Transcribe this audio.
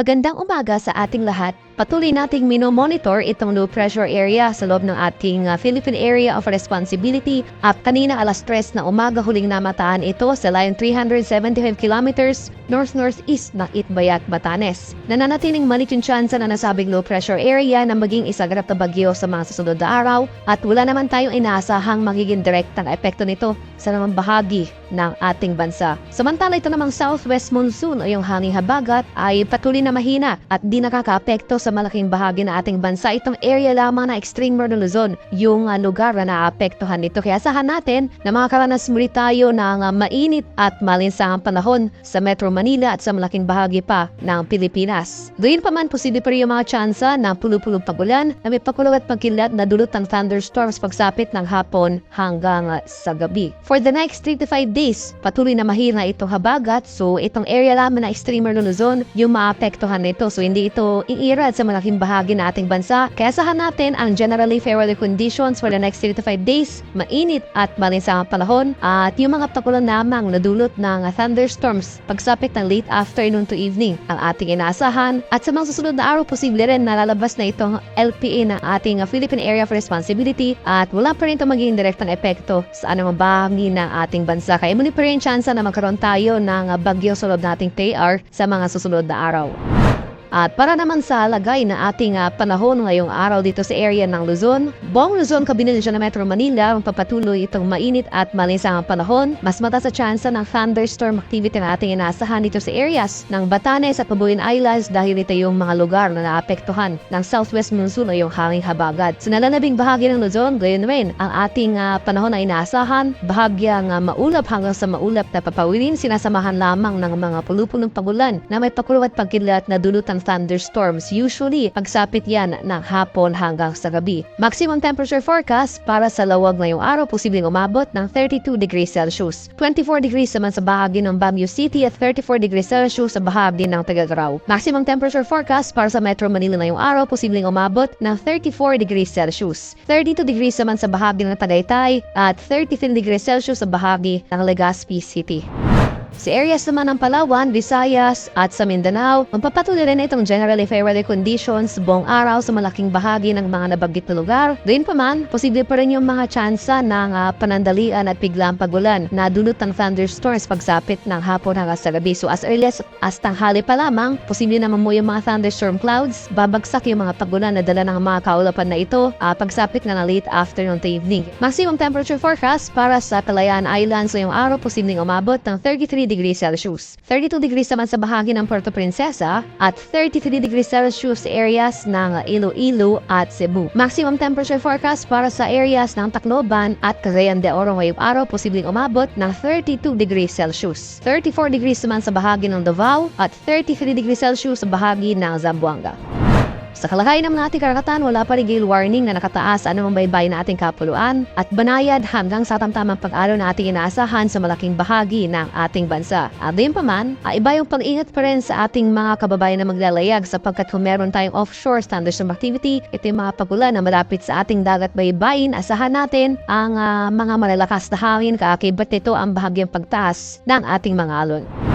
Magandang umaga sa ating lahat. Patuloy nating minomonitor itong low pressure area sa loob ng ating Philippine Area of Responsibility at kanina alas 3 na umaga huling namataan ito sa line 375 kilometers north-northeast ng Itbayat, Batanes. Nananatiling malit yung tsansa na nasabing low pressure area na maging isaganap na bagyo sa mga susunod na araw at wala naman tayong inaasahang magiging direktang epekto nito sa namang bahagi ng ating bansa. Samantala ito namang southwest monsoon o yung hanging habagat ay patuloy na mahina at di nakakaapekto sa malaking bahagi ng ating bansa. Itong area lamang na extreme northern Luzon yung lugar na naapektuhan nito. Kaya asahan natin na makakaranas muli tayo ng mainit at malinsangang panahon sa Metro Manila at sa malaking bahagi pa ng Pilipinas. Doon pa man posible pa rin yung mga tsansa ng pulupulong pagulan na may pakulog at pagkilat na dulot ng thunderstorms pagsapit ng hapon hanggang sa gabi. For the next 3 to 5 days, patuloy na mahina itong habagat. So itong area lamang na extreme northern Luzon yung maapektuhan nito. So hindi ito iirad sa malaking bahagi ng ating bansa. Kaya asahan natin ang generally fair weather conditions for the next 3 to 5 days, mainit at malinsangang panahon at yung mga pakulan lamang na dulot ng thunderstorms pagsapit ng late afternoon to evening ang ating inaasahan. At sa mga susunod na araw, posible rin na lalabas na itong LPA ng ating Philippine Area of Responsibility at wala pa rin ito magiging direktang epekto sa anumang bahagi ng ating bansa. Kaya muli pa rin tsansa na magkaroon tayo ng bagyo sa loob nating TR sa mga susunod na araw. At para naman sa lagay na ating panahon ngayong araw dito sa area ng Luzon, buong Luzon, kabinet ng Metro Manila, magpapatuloy itong mainit at malinsangang panahon. Mas mataas sa tsansa ng thunderstorm activity na ating inaasahan dito sa areas ng Batanes at Pabuyan Islands dahil ito yung mga lugar na naapektuhan ng southwest monsoon o yung hanging habagat. Sa nalalabing bahagi ng Luzon, gayon rin ang ating panahon na inaasahan, bahagyang maulap hanggang sa maulap na papawilin, sinasamahan lamang ng mga pulupulong pagulan na may pakulog at pagkilat na dulutan thunderstorms. Usually, pagsapit yan ng hapon hanggang sa gabi. Maximum temperature forecast para sa lawag ngayong araw, posibleng umabot ng 32 degrees Celsius. 24 degrees naman sa bahagi ng Baguio City at 34 degrees Celsius sa bahagi ng Tagaraw. Maximum temperature forecast para sa Metro Manila ngayong araw, posibleng umabot ng 34 degrees Celsius. 32 degrees naman sa bahagi ng Tagaytay at 33 degrees Celsius sa bahagi ng Legazpi City. Sa areas naman ng Palawan, Visayas at sa Mindanao, magpapatuloy rin itong generally fair weather conditions buong araw sa malaking bahagi ng mga nabanggit na lugar. Doon pa man, posible pa rin yung mga tsansa ng panandalian at biglang pagulan na dulot ng thunderstorms pagsapit ng hapon hanggang sa gabi. So as early as tanghali pa lamang, posible naman mo yung mga thunderstorm clouds, babagsak yung mga pagulan na dala ng mga kaulapan na ito pagsapit ng late afternoon to evening. Maximum temperature forecast para sa Palayan Islands ngayong araw, posibleng umabot ng 33 degrees Celsius. 32 degrees naman sa bahagi ng Puerto Princesa at 33 degrees Celsius sa areas ng Iloilo at Cebu. Maximum temperature forecast para sa areas ng Tacloban at Cagayan de Oro ngayong araw, posibleng umabot ng 32 degrees Celsius. 34 degrees naman sa bahagi ng Davao at 33 degrees Celsius sa bahagi ng Zamboanga. Sa kalagayan naman nating karagatan, wala pa rin gale warning na nakataas sa anumang baybay na ating kapuluan at banayad hanggang sa tamtamang pag-araw na ating inaasahan sa malaking bahagi ng ating bansa. At din pa man, iba yung pag-ingat pa rin sa ating mga kababayan na maglalayag sapagkat kung meron tayong offshore thunderstorm activity, ito yung mga pagulan na malapit sa ating dagat baybayin, asahan natin ang mga malalakas na hangin, kaakibat nito ang bahagyang pagtaas ng ating mga alon.